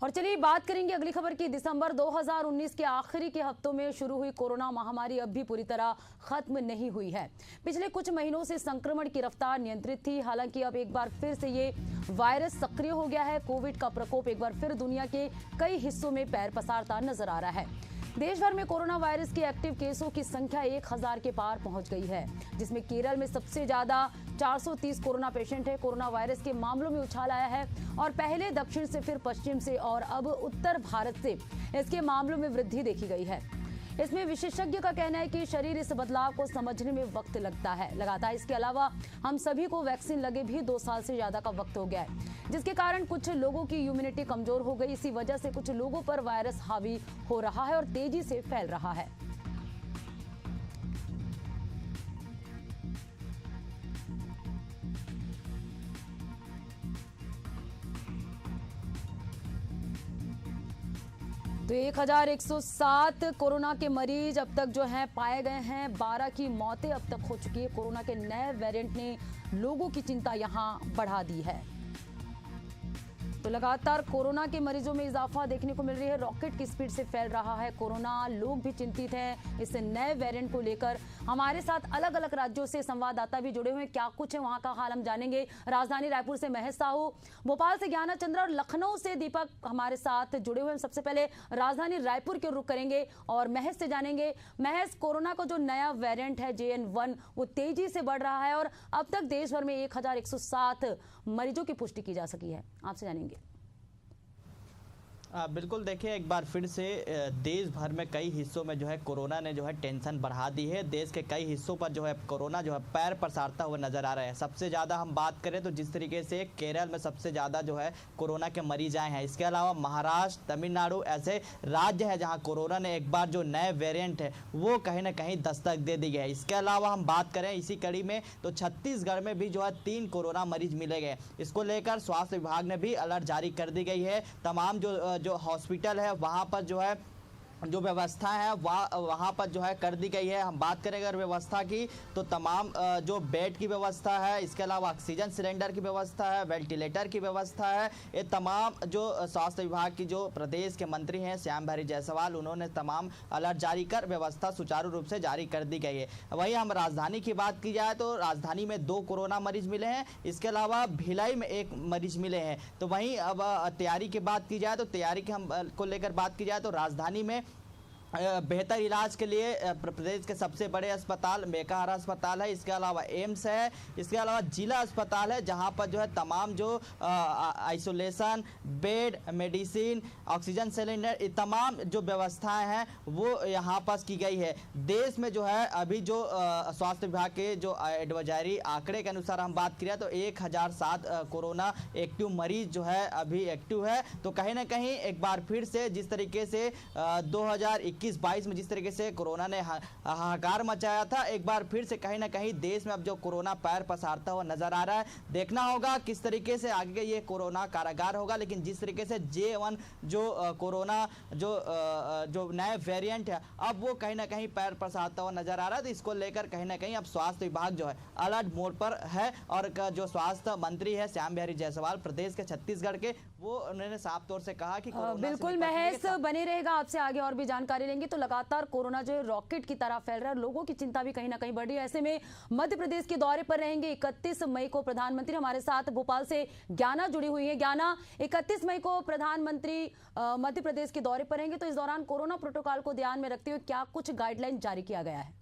और चलिए बात करेंगे अगली खबर की। दिसंबर 2019 के आखिरी के हफ्तों में शुरू हुई कोरोना महामारी अब भी पूरी तरह खत्म नहीं हुई है। पिछले कुछ महीनों से संक्रमण की रफ्तार नियंत्रित थी, हालांकि अब एक बार फिर से ये वायरस सक्रिय हो गया है। कोविड का प्रकोप एक बार फिर दुनिया के कई हिस्सों में पैर पसारता नजर आ रहा है। देश भर में कोरोना वायरस के एक्टिव केसों की संख्या 1000 के पार पहुंच गई है, जिसमें केरल में सबसे ज्यादा 430 कोरोना पेशेंट है। कोरोना वायरस के मामलों में उछाल आया है और पहले दक्षिण से फिर पश्चिम से और अब उत्तर भारत से इसके मामलों में वृद्धि देखी गई है। इसमें विशेषज्ञ का कहना है कि शरीर इस बदलाव को समझने में वक्त लगता है। इसके अलावा हम सभी को वैक्सीन लगे भी 2 साल से ज्यादा का वक्त हो गया है, जिसके कारण कुछ लोगों की इम्यूनिटी कमजोर हो गई। इसी वजह से कुछ लोगों पर वायरस हावी हो रहा है और तेजी से फैल रहा है। तो 1107 कोरोना के मरीज अब तक जो हैं पाए गए हैं। 12 की मौतें अब तक हो चुकी है। कोरोना के नए वेरिएंट ने लोगों की चिंता यहां बढ़ा दी है। तो लगातार कोरोना के मरीजों में इजाफा देखने को मिल रही है। रॉकेट की स्पीड से फैल रहा है कोरोना। लोग भी चिंतित हैं इस नए वेरिएंट को लेकर। हमारे साथ अलग अलग राज्यों से संवाददाता भी जुड़े हुए हैं। क्या कुछ है वहां का हाल हम जानेंगे। राजधानी रायपुर से महेश साहू, भोपाल से ज्ञाना चंद्रा और लखनऊ से दीपक हमारे साथ जुड़े हुए हैं। सबसे पहले राजधानी रायपुर के रुख करेंगे और महेश से जानेंगे। महेश, कोरोना का जो नया वेरिएंट है JN1 वो तेजी से बढ़ रहा है और अब तक देश भर में 1107 मरीजों की पुष्टि की जा सकी है। आपसे जानेंगे। बिल्कुल, देखिए एक बार फिर से देश भर में कई हिस्सों में जो है कोरोना ने जो है टेंशन बढ़ा दी है। देश के कई हिस्सों पर जो है कोरोना जो है पैर पसारता हुआ नजर आ रहा है। सबसे ज़्यादा हम बात करें तो जिस तरीके से केरल में सबसे ज़्यादा जो है कोरोना के मरीज आए हैं। इसके अलावा महाराष्ट्र, तमिलनाडु ऐसे राज्य है जहां कोरोना ने एक बार जो नए वेरिएंट है वो कहीं ना कहीं दस्तक दे दी है। इसके अलावा हम बात करें इसी कड़ी में तो छत्तीसगढ़ में भी जो है 3 कोरोना मरीज मिले गए। इसको लेकर स्वास्थ्य विभाग ने भी अलर्ट जारी कर दी गई है। तमाम जो हॉस्पिटल है वहाँ पर जो है जो व्यवस्था है वहाँ पर जो है कर दी गई है। हम बात करें अगर व्यवस्था की तो तमाम जो बेड की व्यवस्था है, इसके अलावा ऑक्सीजन सिलेंडर की व्यवस्था है, वेंटिलेटर की व्यवस्था है। ये तमाम जो स्वास्थ्य विभाग की जो प्रदेश के मंत्री हैं श्यामभरी जायसवाल, उन्होंने तमाम अलर्ट जारी कर व्यवस्था सुचारू रूप से जारी कर दी गई है। वहीं हम राजधानी की बात की जाए तो राजधानी में 2 कोरोना मरीज मिले हैं। इसके अलावा भिलाई में 1 मरीज मिले हैं। तो वहीं अब तैयारी की बात की जाए तो तैयारी की हम को लेकर बात की जाए तो राजधानी में बेहतर इलाज के लिए प्रदेश के सबसे बड़े अस्पताल मेकाहारा अस्पताल है। इसके अलावा एम्स है। इसके अलावा जिला अस्पताल है जहां पर जो है तमाम जो isolation bed, medicine, oxygen cylinder, तमाम जो व्यवस्थाएं हैं वो यहां पर की गई है। देश में जो है अभी जो स्वास्थ्य विभाग के जो एडवाइजरी आंकड़े के अनुसार हम बात करें तो 1007 कोरोना एक्टिव मरीज जो है अभी एक्टिव है। तो कहीं ना कहीं एक बार फिर से जिस तरीके से 2021-22 में जिस तरीके से कोरोना ने हाहाकार मचाया था, एक बार फिर से कहीं ना कहीं देश में अब जो कोरोना पैर पसारता हुआ नजर आ रहा है। देखना होगा किस तरीके से आगे ये कोरोना कारागार होगा। लेकिन जिस तरीके से J1 जो कोरोना जो नए वेरिएंट है अब वो कहीं ना कहीं पैर पसारता हुआ नजर आ रहा है। तो इसको लेकर कहीं ना कहीं अब स्वास्थ्य विभाग जो है अलर्ट मोड पर है और जो स्वास्थ्य मंत्री है श्यामभरी जायसवाल प्रदेश के छत्तीसगढ़ के, वो उन्होंने साफ तौर से कहा कि बिल्कुल महेश बने रहेगा, आपसे आगे और भी जानकारी लेंगे। तो लगातार कोरोना जो है रॉकेट की तरह फैल रहा है, लोगों की चिंता भी कहीं ना कहीं बढ़ रही है। ऐसे में मध्य प्रदेश के दौरे पर रहेंगे 31 मई को प्रधानमंत्री। हमारे साथ भोपाल से ज्ञाना जुड़ी हुई है। ज्ञाना, 31 मई को प्रधानमंत्री मध्य प्रदेश के दौरे पर रहेंगे, तो इस दौरान कोरोना प्रोटोकॉल को ध्यान में रखते हुए क्या कुछ गाइडलाइन जारी किया गया है?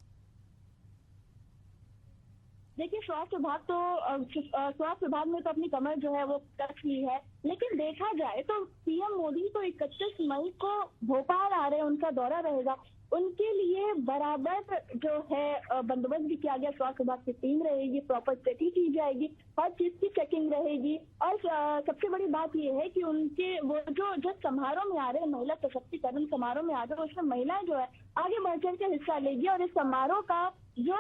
देखिए, स्वास्थ्य विभाग ने तो अपनी कमर जो है वो कस ली है। लेकिन देखा जाए तो पीएम मोदी तो 31 मई को भोपाल आ रहे हैं, उनका दौरा रहेगा। उनके लिए बराबर जो है बंदोबस्त भी किया गया। स्वास्थ्य विभाग की टीम रहेगी, प्रॉपर चेकिंग की जाएगी, हर चीज की चेकिंग रहेगी। और सबसे बड़ी बात यह है कि उनके वो जो समारोह में आ रहे हैं, महिला सशक्तिकरण समारोह में आ रहे हैं, उसमें महिलाएं जो है आगे बढ़ चढ़ के हिस्सा लेगी। और इस समारोह का जो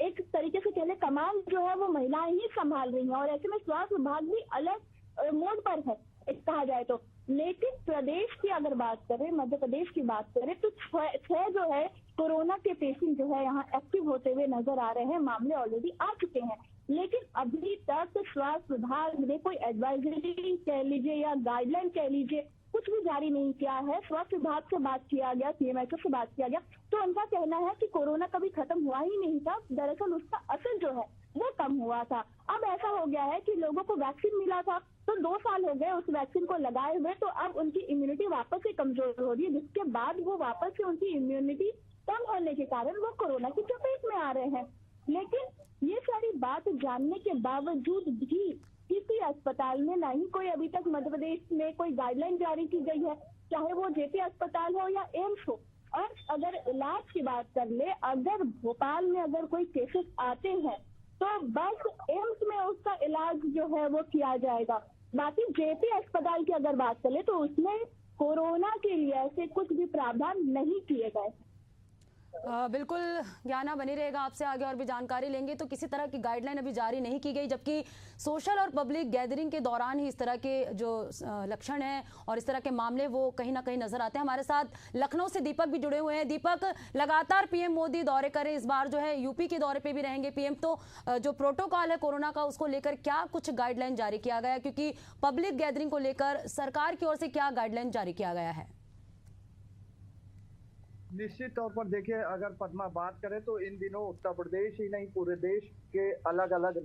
एक तरीके से कहले कमान जो है वो महिलाएं ही संभाल रही हैं। और ऐसे में स्वास्थ्य विभाग भी अलग मोड पर है कहा जाए तो। लेकिन प्रदेश की अगर बात करें, मध्य प्रदेश की बात करें तो 6 जो है कोरोना के पेशेंट जो है यहाँ एक्टिव होते हुए नजर आ रहे हैं। मामले ऑलरेडी आ चुके हैं। लेकिन अभी तक स्वास्थ्य विभाग ने कोई एडवाइजरी कह लीजिए या गाइडलाइन कह लीजिए जारी नहीं किया है। स्वास्थ्य विभाग से बात किया गया, सीएमएचओ से बात किया गया, तो उनका कहना है कि कोरोना कभी खत्म हुआ ही नहीं था, दरअसल उसका असर जो है वो कम हुआ था। अब ऐसा हो गया है कि लोगों को वैक्सीन मिला था, तो 2 साल हो गए उस वैक्सीन को लगाए हुए, तो अब उनकी इम्यूनिटी वापस से कमजोर हो रही है, जिसके बाद वो वापस से उनकी इम्यूनिटी कम होने के कारण वो कोरोना की चपेट में आ रहे हैं। लेकिन ये सारी बात जानने के बावजूद भी किसी अस्पताल में ना ही कोई अभी तक मध्य प्रदेश में कोई गाइडलाइन जारी की गई है, चाहे वो जेपी अस्पताल हो या एम्स हो। और अगर इलाज की बात कर ले, अगर भोपाल में अगर कोई केसेस आते हैं तो बस एम्स में उसका इलाज जो है वो किया जाएगा। बाकी जेपी अस्पताल की अगर बात करें तो उसमें कोरोना के लिए ऐसे कुछ भी प्रावधान नहीं किए गए। बिल्कुल ज्ञाना बनी रहेगा, आपसे आगे और भी जानकारी लेंगे। तो किसी तरह की गाइडलाइन अभी जारी नहीं की गई, जबकि सोशल और पब्लिक गैदरिंग के दौरान ही इस तरह के जो लक्षण हैं और इस तरह के मामले वो कहीं ना कहीं नजर आते हैं। हमारे साथ लखनऊ से दीपक भी जुड़े हुए हैं। दीपक, लगातार पीएम मोदी दौरे करें, इस बार जो है यूपी के दौरे पे भी रहेंगे पीएम, तो जो प्रोटोकॉल है कोरोना का उसको लेकर क्या कुछ गाइडलाइन जारी किया गया, क्योंकि पब्लिक गैदरिंग को लेकर सरकार की ओर से क्या गाइडलाइन जारी किया गया है? निश्चित तौर पर देखिए, अगर पद्मा बात करें तो इन दिनों उत्तर प्रदेश ही नहीं पूरे देश के अलग अलग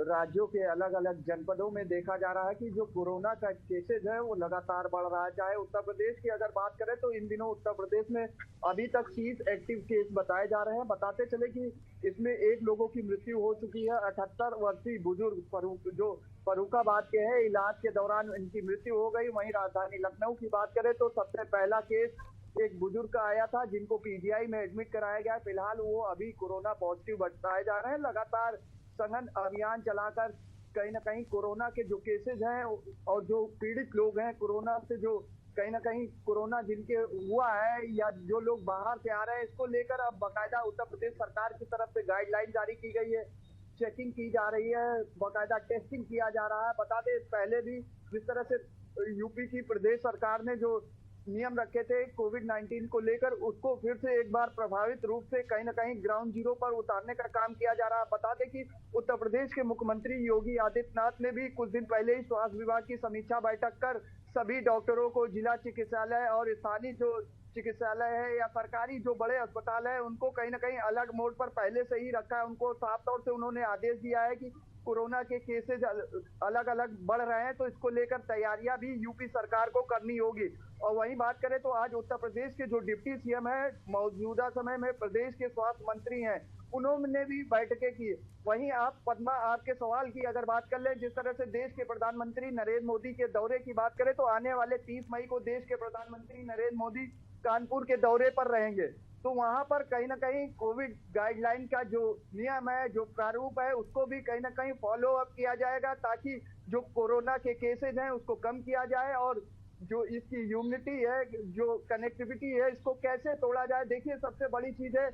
राज्यों के अलग अलग जनपदों में देखा जा रहा है कि जो कोरोना का केसेज है वो लगातार बढ़ रहा है। चाहे उत्तर प्रदेश की अगर बात करें तो इन दिनों उत्तर प्रदेश में अभी तक 30 एक्टिव केस बताए जा रहे हैं। बताते चले कि इसमें 1 लोगों की मृत्यु हो चुकी है। 78 वर्षीय बुजुर्ग जो फर्रुखाबाद के हैं, इलाज के दौरान इनकी मृत्यु हो गई। वहीं राजधानी लखनऊ की बात करें तो सबसे पहला केस एक बुजुर्ग का आया था, जिनको पीजीआई में एडमिट कराया गया। फिलहाल वो अभी कोरोना पॉजिटिव बताए जा रहे हैं। लगातार सघन अभियान चलाकर कहीं ना कहीं कोरोना के जो केसेज हैं और जो पीड़ित लोग हैं कोरोना से, जो कहीं ना कहीं कोरोना जिनके हुआ है या जो लोग बाहर से आ रहे हैं, इसको लेकर अब बाकायदा उत्तर प्रदेश सरकार की तरफ से गाइडलाइन जारी की गई है। चेकिंग की जा रही है, बाकायदा टेस्टिंग किया जा रहा है। बता दें, पहले भी जिस तरह से यूपी की प्रदेश सरकार ने जो नियम रखे थे कोविड-19 को लेकर, उसको फिर से एक बार प्रभावित रूप से कहीं ना कहीं ग्राउंड जीरो पर उतारने का काम किया जा रहा है। बता दें कि उत्तर प्रदेश के मुख्यमंत्री योगी आदित्यनाथ ने भी कुछ दिन पहले ही स्वास्थ्य विभाग की समीक्षा बैठक कर सभी डॉक्टरों को जिला चिकित्सालय और स्थानीय जो चिकित्सालय है या सरकारी जो बड़े अस्पताल है उनको कहीं ना कहीं अलग मोड पर पहले से ही रखा है। उनको साफ तौर से उन्होंने आदेश दिया है कि कोरोना के केसेज अलग अलग बढ़ रहे हैं, तो इसको लेकर तैयारियां भी यूपी सरकार को करनी होगी। और वहीं बात करें तो आज उत्तर प्रदेश के जो डिप्टी सीएम है, मौजूदा समय में प्रदेश के स्वास्थ्य मंत्री हैं, उन्होंने भी बैठकें की। वहीं आप पद्मा, आपके सवाल की अगर बात कर ले, जिस तरह से देश के प्रधानमंत्री नरेंद्र मोदी के दौरे की बात करें तो आने वाले 30 मई को देश के प्रधानमंत्री नरेंद्र मोदी कानपुर के दौरे पर रहेंगे। तो वहां पर कहीं ना कहीं कोविड गाइडलाइन का जो नियम है, जो प्रारूप है, उसको भी कहीं ना कहीं फॉलो अप किया जाएगा, ताकि जो कोरोना के केसेज हैं उसको कम किया जाए और जो इसकी इम्यूनिटी है, जो कनेक्टिविटी है, इसको कैसे तोड़ा जाए। देखिए, सबसे बड़ी चीज है,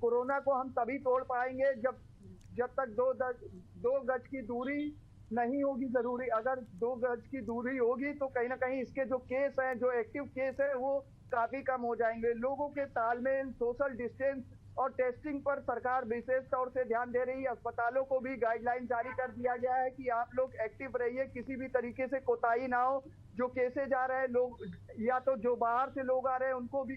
कोरोना को हम तभी तोड़ पाएंगे जब तक 2 गज की दूरी नहीं होगी जरूरी। अगर 2 गज की दूरी होगी तो कहीं ना कहीं इसके जो केस हैं, जो एक्टिव केस है, वो काफी कम हो जाएंगे। लोगों के तालमेल, सोशल डिस्टेंस और टेस्टिंग पर सरकार विशेष तौर से ध्यान दे रही है। अस्पतालों को भी गाइडलाइन जारी कर दिया गया है कि आप लोग एक्टिव रहिए, किसी भी तरीके से कोताही ना हो। जो केसेज आ रहे हैं, लोग या तो जो बाहर से लोग आ रहे हैं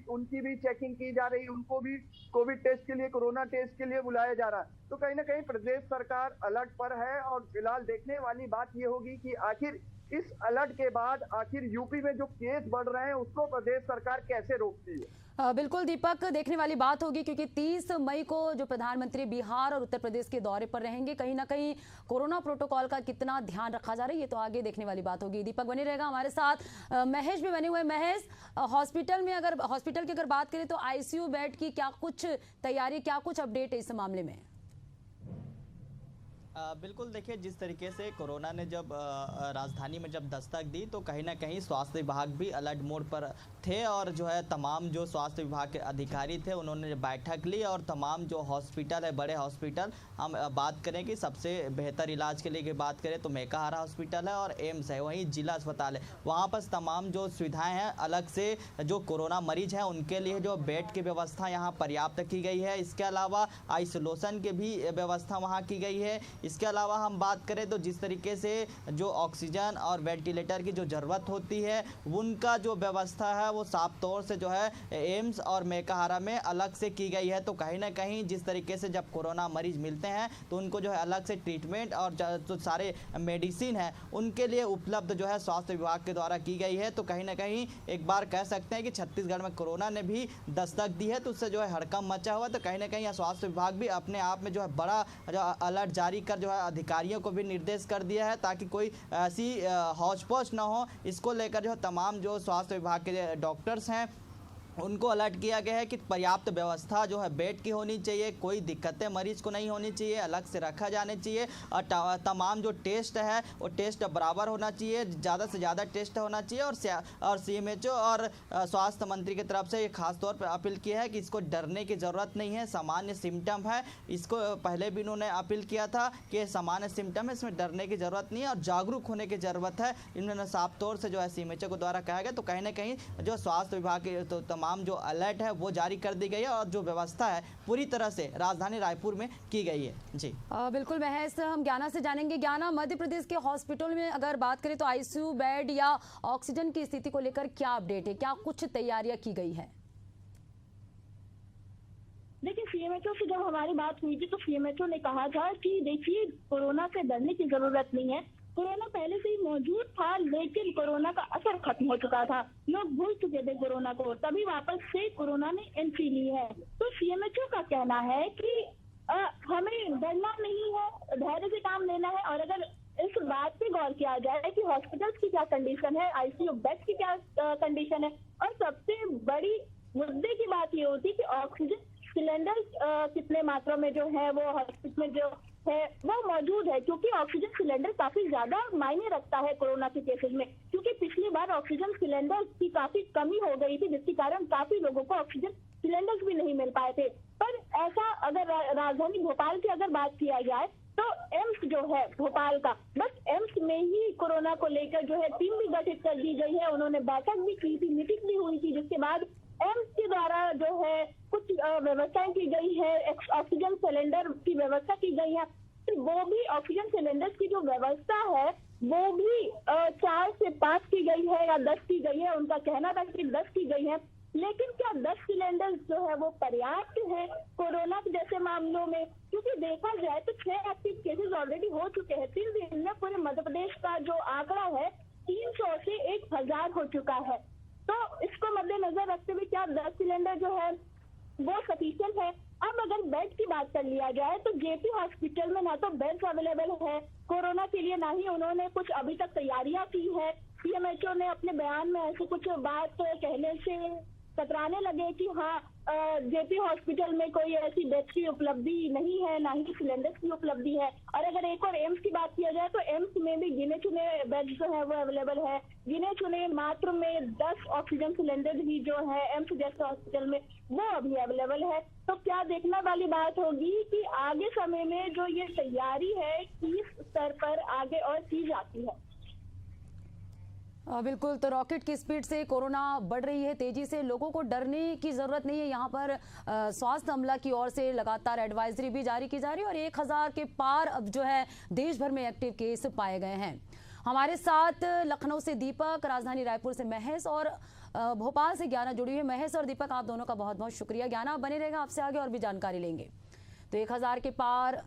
उनकी भी चेकिंग की जा रही है, उनको भी कोविड टेस्ट के लिए, कोरोना टेस्ट के लिए बुलाया जा रहा है। तो कहीं ना कहीं प्रदेश सरकार अलर्ट पर है और फिलहाल देखने वाली बात ये होगी कि आखिर इस अलर्ट के बाद आखिर यूपी में जो केस बढ़ रहे हैं उसको प्रदेश सरकार कैसे रोकती है। बिल्कुल दीपक, देखने वाली बात होगी, क्योंकि 30 मई को जो प्रधानमंत्री बिहार और उत्तर प्रदेश के दौरे पर रहेंगे, कहीं ना कहीं कोरोना प्रोटोकॉल का कितना ध्यान रखा जा रहा है ये तो आगे देखने वाली बात होगी। दीपक बने रहेगा हमारे साथ। महेश भी बने हुए। महेश, हॉस्पिटल की अगर बात करें तो आईसीयू बेड की क्या कुछ तैयारी, क्या कुछ अपडेट है इस मामले में? बिल्कुल, देखिए, जिस तरीके से कोरोना ने जब राजधानी में जब दस्तक दी तो कहीं ना कहीं स्वास्थ्य विभाग भी अलर्ट मोड पर थे और जो है तमाम जो स्वास्थ्य विभाग के अधिकारी थे उन्होंने बैठक ली और तमाम जो हॉस्पिटल है, बड़े हॉस्पिटल, हम बात करें कि सबसे बेहतर इलाज के लिए बात करें तो मेकाहारा हॉस्पिटल है और एम्स है, वहीं जिला अस्पताल है, वहाँ पर तमाम जो सुविधाएँ हैं, अलग से जो कोरोना मरीज हैं उनके लिए जो बेड की व्यवस्था यहाँ पर्याप्त की गई है। इसके अलावा आइसोलेशन की भी व्यवस्था वहाँ की गई है। इसके अलावा हम बात करें तो जिस तरीके से जो ऑक्सीजन और वेंटिलेटर की जो ज़रूरत होती है उनका जो व्यवस्था है वो साफ तौर से जो है एम्स और मेकाहारा में अलग से की गई है। तो कहीं ना कहीं जिस तरीके से जब कोरोना मरीज मिलते हैं तो उनको जो है अलग से ट्रीटमेंट और जो सारे मेडिसिन है उनके लिए उपलब्ध जो है स्वास्थ्य विभाग के द्वारा की गई है। तो कहीं ना कहीं एक बार कह सकते हैं कि छत्तीसगढ़ में कोरोना ने भी दस्तक दी है, तो उससे जो है हड़कंप मचा हुआ। तो कहीं ना कहीं स्वास्थ्य विभाग भी अपने आप में जो है बड़ा जो अलर्ट जारी कर जो है अधिकारियों को भी निर्देश कर दिया है ताकि कोई ऐसी हौच-पौच ना हो। इसको लेकर जो तमाम जो स्वास्थ्य विभाग के डॉक्टर्स हैं उनको अलर्ट किया गया है कि पर्याप्त व्यवस्था जो है बेड की होनी चाहिए, कोई दिक्कतें मरीज को नहीं होनी चाहिए, अलग से रखा जाने चाहिए और तमाम जो टेस्ट है वो टेस्ट बराबर होना चाहिए, ज़्यादा से ज़्यादा टेस्ट होना चाहिए। और CMHO और स्वास्थ्य मंत्री की तरफ से ये खास तौर पर अपील किया है कि इसको डरने की ज़रूरत नहीं है, सामान्य सिम्टम है। इसको पहले भी इन्होंने अपील किया था कि सामान्य सिम्टम है, इसमें डरने की ज़रूरत नहीं है और जागरूक होने की ज़रूरत है। इन्होंने साफ तौर से जो है CMHO के द्वारा कहा गया। तो कहीं ना कहीं जो स्वास्थ्य विभाग के तो तमाम जो अलर्ट है वो जारी कर दी गई है और जो व्यवस्था है पूरी तरह से राजधानी रायपुर में की गई है। जी बिल्कुल महेश, हम ज्ञाना से जानेंगे। ज्ञाना, मध्य प्रदेश के हॉस्पिटल में अगर बात करें तो ICU बेड या ऑक्सीजन की स्थिति को लेकर क्या अपडेट है, क्या कुछ तैयारियां की गई है? देखिए, CMHO से जब हमारी बात हुई थी तो CMHO ने कहा था कि देखिए कोरोना से डरने की जरूरत नहीं है, कोरोना पहले से ही मौजूद था लेकिन कोरोना का असर खत्म हो चुका था, लोग भूल चुके थे कोरोना को, तभी वापस से कोरोना ने एंट्री ली है। तो CMHO का कहना है कि हमें डरना नहीं है, धैर्य से काम लेना है। और अगर इस बात पे गौर किया जाए कि हॉस्पिटल्स की क्या कंडीशन है, ICU बेड की क्या कंडीशन है, और सबसे बड़ी मुद्दे की बात ये होती है कि ऑक्सीजन सिलेंडर कितने मात्रा में जो है वो हॉस्पिटल में जो है वो मौजूद है, क्योंकि ऑक्सीजन सिलेंडर काफी ज्यादा मायने रखता है कोरोना के केसेस में। क्योंकि पिछली बार ऑक्सीजन सिलेंडर की काफी कमी हो गई थी जिसके कारण काफी लोगों को ऑक्सीजन सिलेंडर्स भी नहीं मिल पाए थे। पर ऐसा अगर राजधानी भोपाल की अगर बात किया जाए तो एम्स जो है भोपाल का, बस एम्स में ही कोरोना को लेकर जो है टीम भी गठित कर दी गई है। उन्होंने बैठक भी की थी, मीटिंग भी हुई थी, जिसके बाद एम्स के द्वारा जो है कुछ व्यवस्थाएं की गई है, ऑक्सीजन सिलेंडर की व्यवस्था की गई है। तो वो भी ऑक्सीजन सिलेंडर की जो व्यवस्था है वो भी 4 से 5 की गई है या 10 की गई है। उनका कहना था कि 10 की गई है, लेकिन क्या 10 सिलेंडर जो है वो पर्याप्त है कोरोना के जैसे मामलों में? क्योंकि देखा जाए तो 6 एक्टिव केसेस ऑलरेडी हो चुके हैं। 3 दिन में पूरे मध्य प्रदेश का जो आंकड़ा है 300 से 1000 हो चुका है। तो इसको मद्देनजर रखते हुए क्या 10 सिलेंडर जो है वो सफिशिएंट है? अब अगर बेड की बात कर लिया जाए तो JP हॉस्पिटल में ना तो बेड्स अवेलेबल है कोरोना के लिए, ना ही उन्होंने कुछ अभी तक तैयारियां की है। CMHO ने अपने बयान में ऐसे कुछ बात कहने से कतराने लगे कि हाँ JP हॉस्पिटल में कोई ऐसी बेड्स की उपलब्धि नहीं है, ना ही सिलेंडर्स की उपलब्धि है। और अगर एक और एम्स की बात किया जाए तो एम्स में भी गिने चुने बेड्स जो है वो अवेलेबल है, गिने चुने मात्र में 10 ऑक्सीजन सिलेंडर ही जो है एम्स जैसे हॉस्पिटल में वो अभी अवेलेबल है। तो क्या देखने वाली बात होगी कि आगे समय में जो ये तैयारी है किस स्तर पर आगे और की जाती है। बिल्कुल, तो रॉकेट की स्पीड से कोरोना बढ़ रही है तेजी से, लोगों को डरने की जरूरत नहीं है। यहाँ पर स्वास्थ्य अमला की ओर से लगातार एडवाइजरी भी जारी की जा रही है और 1000 के पार अब जो है देश भर में एक्टिव केस पाए गए हैं। हमारे साथ लखनऊ से दीपक, राजधानी रायपुर से महेश और भोपाल से ज्ञाना जुड़ी हुई। महेश और दीपक, आप दोनों का बहुत बहुत शुक्रिया। ज्ञाना बने रहेगा, आपसे आगे और भी जानकारी लेंगे। तो 1000 के पार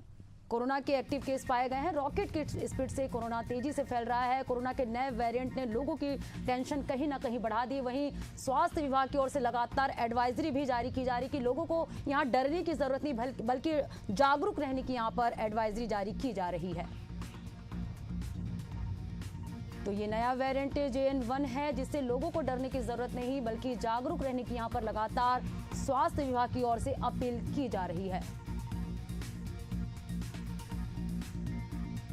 कोरोना के एक्टिव केस पाए गए हैं। रॉकेट की स्पीड से कोरोना तेजी से फैल रहा है। कोरोना के नए वेरिएंट ने लोगों की टेंशन कहीं ना कहीं बढ़ा दी। वहीं स्वास्थ्य विभाग की ओर से लगातार एडवाइजरी भी जारी की जा रही कि लोगों को यहाँ डरने की जरूरत नहीं बल्कि जागरूक रहने की यहाँ पर एडवाइजरी जारी की जा रही है। तो ये नया वेरिएंट JN1 है जिससे लोगों को डरने की जरूरत नहीं बल्कि जागरूक रहने की यहाँ पर लगातार स्वास्थ्य विभाग की ओर से अपील की जा रही है।